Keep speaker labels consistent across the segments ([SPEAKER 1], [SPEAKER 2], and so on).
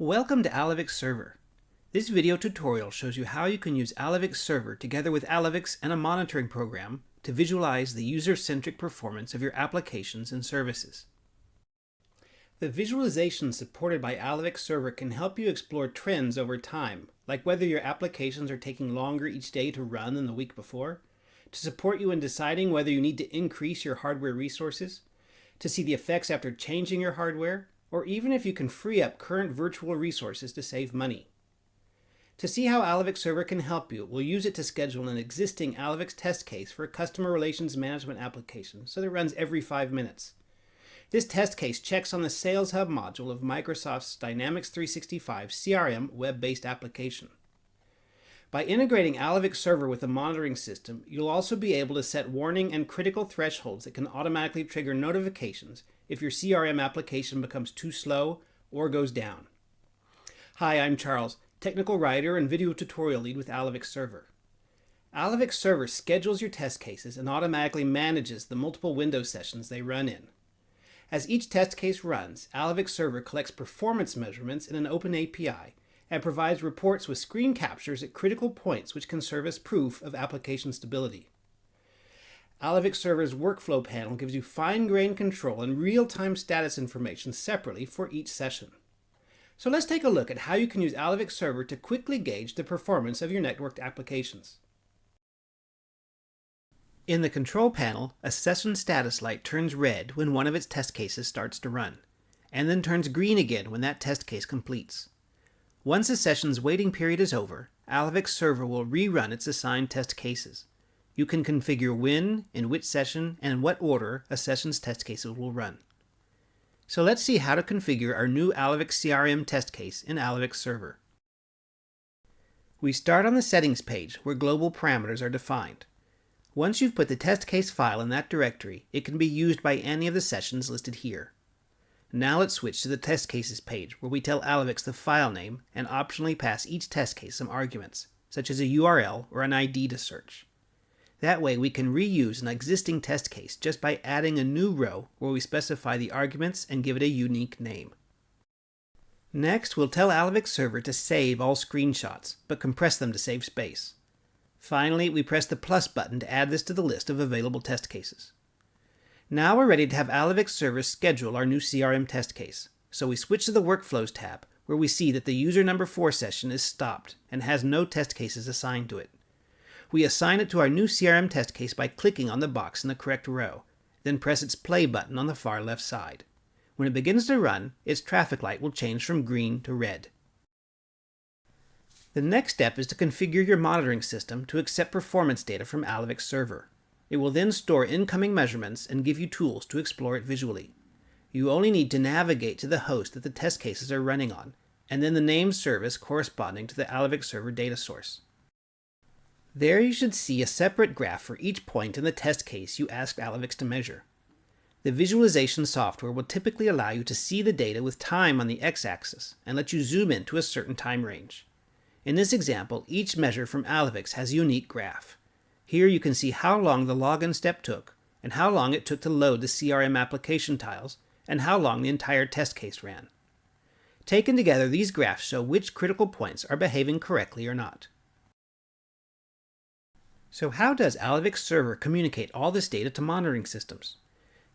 [SPEAKER 1] Welcome to Alyvix Server. This video tutorial shows you how you can use Alyvix Server together with Alyvix and a monitoring program to visualize the user-centric performance of your applications and services. The visualization supported by Alyvix Server can help you explore trends over time, like whether your applications are taking longer each day to run than the week before, to support you in deciding whether you need to increase your hardware resources, to see the effects after changing your hardware, or even if you can free up current virtual resources to save money. To see how Alyvix Server can help you, we'll use it to schedule an existing Alyvix test case for a customer relations management application so that it runs every 5 minutes. This test case checks on the Sales Hub module of Microsoft's Dynamics 365 CRM web-based application. By integrating Alyvix Server with a monitoring system, you'll also be able to set warning and critical thresholds that can automatically trigger notifications if your CRM application becomes too slow or goes down. Hi, I'm Charles, technical writer and video tutorial lead with Alyvix Server. Alyvix Server schedules your test cases and automatically manages the multiple Windows sessions they run in. As each test case runs, Alyvix Server collects performance measurements in an open API and provides reports with screen captures at critical points which can serve as proof of application stability. Alyvix Server's workflow panel gives you fine-grained control and real-time status information separately for each session. So let's take a look at how you can use Alyvix Server to quickly gauge the performance of your networked applications. In the control panel, a session status light turns red when one of its test cases starts to run, and then turns green again when that test case completes. Once a session's waiting period is over, Alyvix Server will rerun its assigned test cases. You can configure when, in which session, and in what order a session's test cases will run. So let's see how to configure our new Alyvix CRM test case in Alyvix Server. We start on the settings page where global parameters are defined. Once you've put the test case file in that directory, it can be used by any of the sessions listed here. Now let's switch to the test cases page where we tell Alyvix the file name and optionally pass each test case some arguments, such as a URL or an ID to search. That way we can reuse an existing test case just by adding a new row where we specify the arguments and give it a unique name. Next, we'll tell Alyvix Server to save all screenshots, but compress them to save space. Finally, we press the plus button to add this to the list of available test cases. Now we're ready to have Alyvix Server schedule our new CRM test case, so we switch to the Workflows tab, where we see that the user number 4 session is stopped and has no test cases assigned to it. We assign it to our new CRM test case by clicking on the box in the correct row, then press its play button on the far left side. When it begins to run, its traffic light will change from green to red. The next step is to configure your monitoring system to accept performance data from Alyvix Server. It will then store incoming measurements and give you tools to explore it visually. You only need to navigate to the host that the test cases are running on, and then the named service corresponding to the Alyvix Server data source. There you should see a separate graph for each point in the test case you asked Alyvix to measure. The visualization software will typically allow you to see the data with time on the x-axis and let you zoom in to a certain time range. In this example, each measure from Alyvix has a unique graph. Here you can see how long the login step took, and how long it took to load the CRM application tiles, and how long the entire test case ran. Taken together, these graphs show which critical points are behaving correctly or not. So how does Alyvix Server communicate all this data to monitoring systems?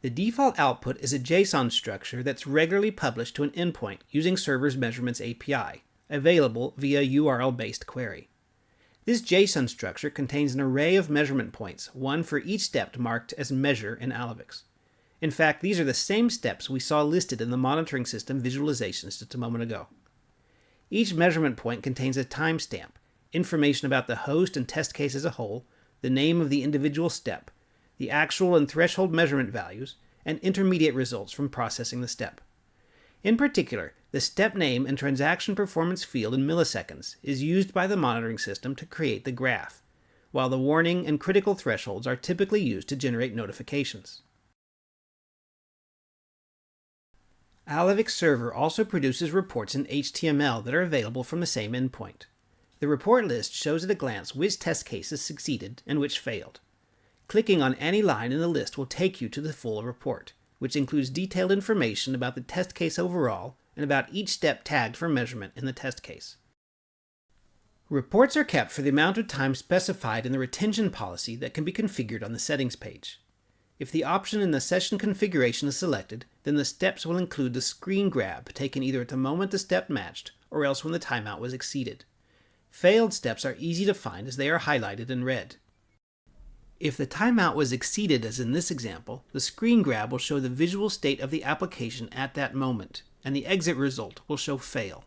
[SPEAKER 1] The default output is a JSON structure that's regularly published to an endpoint using Server's Measurements API, available via URL-based query. This JSON structure contains an array of measurement points, one for each step marked as Measure in Alyvix. In fact, these are the same steps we saw listed in the monitoring system visualizations just a moment ago. Each measurement point contains a timestamp, information about the host and test case as a whole, the name of the individual step, the actual and threshold measurement values, and intermediate results from processing the step. In particular, the step name and transaction performance field in milliseconds is used by the monitoring system to create the graph, while the warning and critical thresholds are typically used to generate notifications. Alyvix Server also produces reports in HTML that are available from the same endpoint. The report list shows at a glance which test cases succeeded and which failed. Clicking on any line in the list will take you to the full report, which includes detailed information about the test case overall and about each step tagged for measurement in the test case. Reports are kept for the amount of time specified in the retention policy that can be configured on the settings page. If the option in the session configuration is selected, then the steps will include the screen grab taken either at the moment the step matched or else when the timeout was exceeded. Failed steps are easy to find as they are highlighted in red. If the timeout was exceeded, as in this example, the screen grab will show the visual state of the application at that moment, and the exit result will show fail.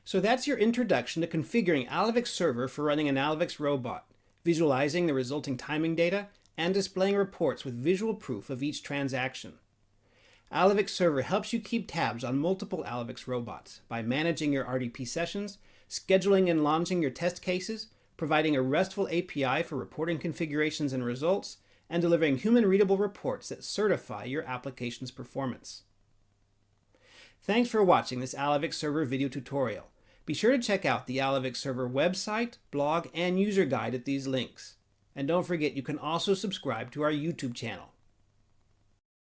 [SPEAKER 1] So that's your introduction to configuring Alyvix Server for running an Alyvix robot, visualizing the resulting timing data, and displaying reports with visual proof of each transaction. Alyvix Server helps you keep tabs on multiple Alyvix robots by managing your RDP sessions, scheduling and launching your test cases, providing a RESTful API for reporting configurations and results, and delivering human-readable reports that certify your application's performance. Thanks for watching this Alyvix Server video tutorial. Be sure to check out the Alyvix Server website, blog, and user guide at these links. And don't forget, you can also subscribe to our YouTube channel.